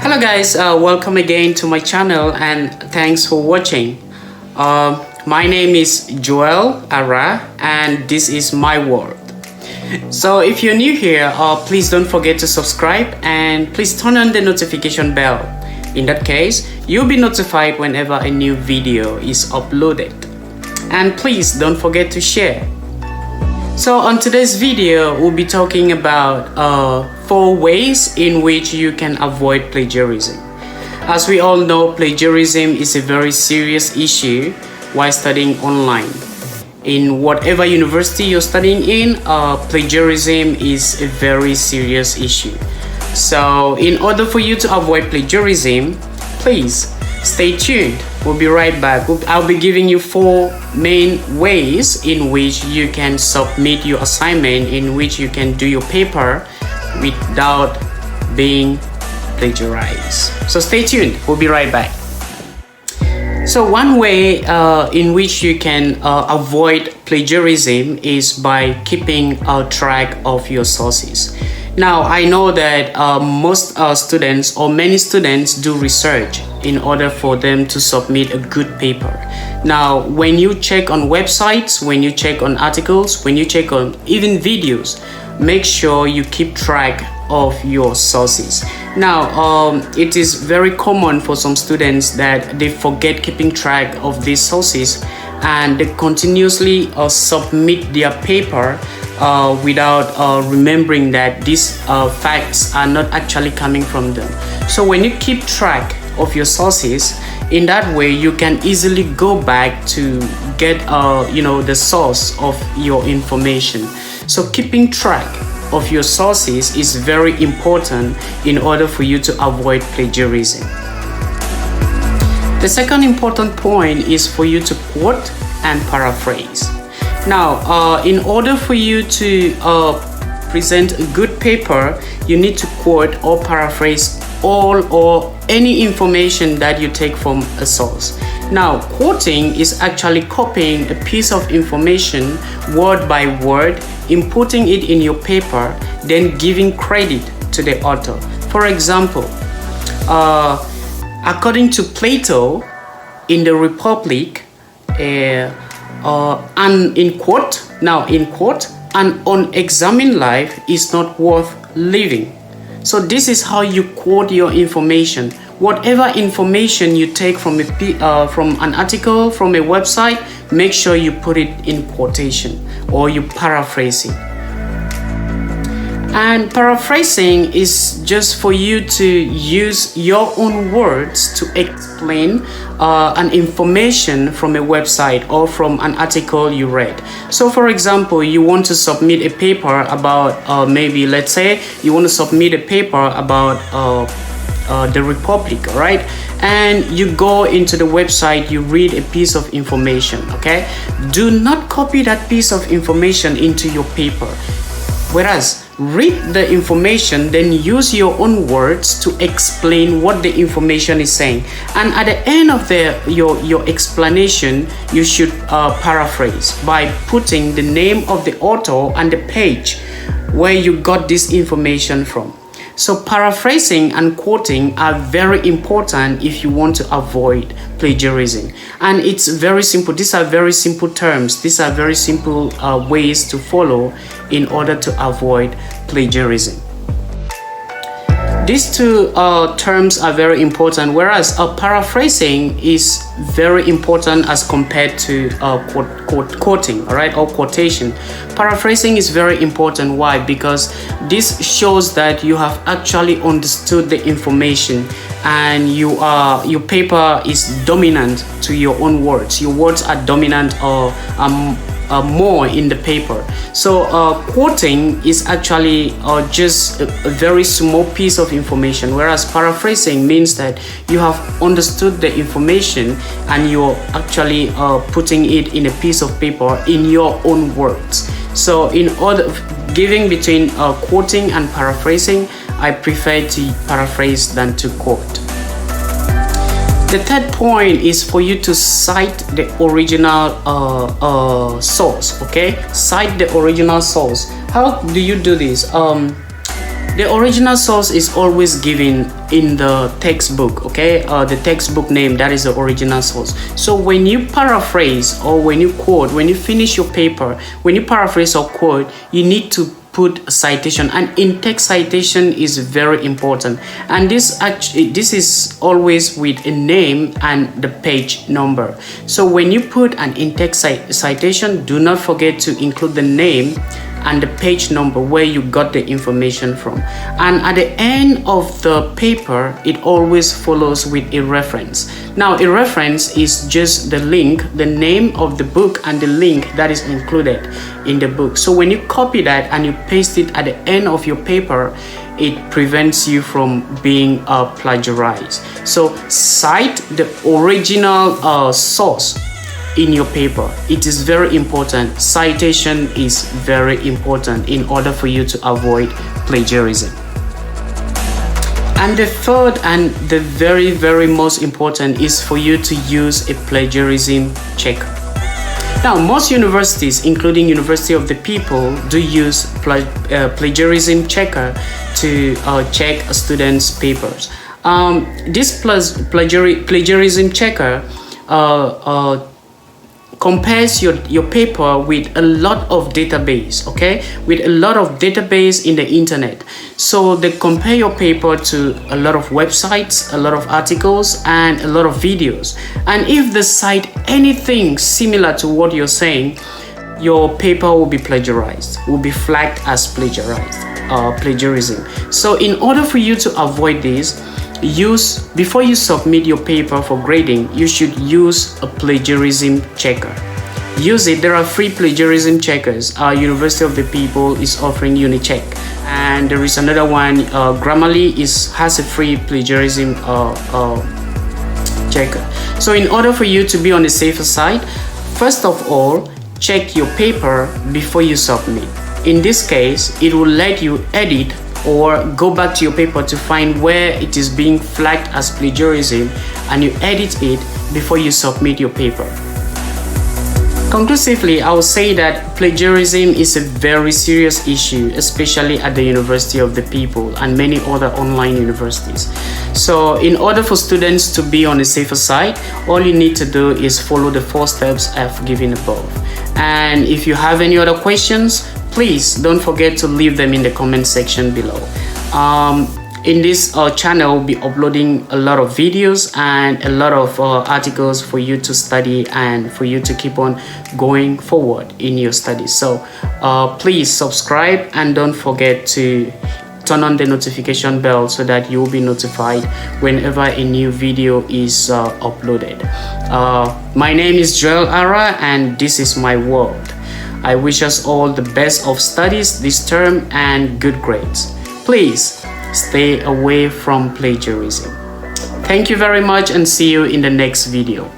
Hello guys, welcome again to my channel and thanks for watching. My name is Joel Ara and this is my world. So if you're new here, please don't forget to subscribe and please turn on the notification bell. In that case, you'll be notified whenever a new video is uploaded. And please don't forget to share. So on today's video, we'll be talking about 4 ways in which you can avoid plagiarism. As we all know, plagiarism is a very serious issue while studying online. In whatever university you're studying in, plagiarism is a very serious issue. So in order for you to avoid plagiarism, please stay tuned. We'll be right back. I'll be giving you 4 main ways in which you can submit your assignment, in which you can do your paper without being plagiarized. So stay tuned. We'll be right back. So one way in which you can avoid plagiarism is by keeping a track of your sources. Now, I know that most students or many students do research in order for them to submit a good paper. Now, when you check on websites, when you check on articles, when you check on even videos, make sure you keep track of your sources. Now, it is very common for some students that they forget keeping track of these sources and they continuously submit their paper without remembering that these facts are not actually coming from them. So when you keep track of your sources, in that way you can easily go back to get the source of your information. So keeping track of your sources is very important in order for you to avoid plagiarism. The second important point is for you to quote and paraphrase. Now, in order for you to present a good paper, you need to quote or paraphrase all or any information that you take from a source. Now, quoting is actually copying a piece of information word by word, inputting it in your paper, then giving credit to the author. For example, according to Plato, in the Republic, and in quote, an unexamined life is not worth living. So this is how you quote your information. Whatever information you take from an article, from a website, make sure you put it in quotation or you paraphrase it. And paraphrasing is just for you to use your own words to explain an information from a website or from an article you read. So for example, you want to submit a paper about maybe let's say you want to submit a paper about the Republic, right? And you go into the website, you read a piece of information, okay? Do not copy that piece of information into your paper. Whereas read the information, then use your own words to explain what the information is saying. And at the end of your explanation, you should paraphrase by putting the name of the author and the page where you got this information from. So paraphrasing and quoting are very important if you want to avoid plagiarism. And it's very simple. These are very simple terms. These are very simple ways to follow in order to avoid plagiarism. These 2 terms are very important, whereas paraphrasing is very important as compared to quoting, all right, or quotation. Paraphrasing is very important. Why? Because this shows that you have actually understood the information and your paper is dominant to your own words. Your words are dominant or more in the paper. So quoting is actually just a very small piece of information, whereas paraphrasing means that you have understood the information and you're actually putting it in a piece of paper in your own words. So in order giving between quoting and paraphrasing, I prefer to paraphrase than to quote. The third point is for you to cite the original source, okay? Cite the original source. How do you do this? The original source is always given in the textbook, okay? The textbook name, that is the original source. So when you paraphrase or when you quote, when you finish your paper, when you paraphrase or quote, you need to put a citation, and in-text citation is very important, and this is always with a name and the page number. So when you put an in-text citation, do not forget to include the name and the page number where you got the information from. And at the end of the paper, it always follows with a reference. Now, a reference is just the link, the name of the book and the link that is included in the book. So when you copy that and you paste it at the end of your paper, it prevents you from being plagiarized. So cite the original source in your paper. It is very important. Citation is very important in order for you to avoid plagiarism. And the third and the very most important is for you to use a plagiarism checker. Now, most universities, including University of the People, do use plagiarism checker to check students' papers. This plagiarism checker compares your paper with a lot of database, okay, with a lot of database in the internet. So they compare your paper to a lot of websites, a lot of articles, and a lot of videos. And if they cite anything similar to what you're saying, your paper will be plagiarized, will be flagged as plagiarism. So in order for you to avoid this, before you submit your paper for grading, you should use a plagiarism checker. Use it. There are free plagiarism checkers. University of the People is offering UniCheck, and there is another one. Grammarly has a free plagiarism checker. So in order for you to be on the safer side, first of all, check your paper before you submit. In this case, it will let you edit or go back to your paper to find where it is being flagged as plagiarism, and you edit it before you submit your paper. Conclusively, I will say that plagiarism is a very serious issue, especially at the University of the People and many other online universities. So in order for students to be on the safer side, all you need to do is follow the 4 steps I've given above. And if you have any other questions, please don't forget to leave them in the comment section below. In this channel, we'll be uploading a lot of videos and a lot of articles for you to study and for you to keep on going forward in your studies. So please subscribe and don't forget to turn on the notification bell so that you will be notified whenever a new video is uploaded. My name is Joel Ara, and this is my world. I wish us all the best of studies this term and good grades. Please stay away from plagiarism. Thank you very much, and see you in the next video.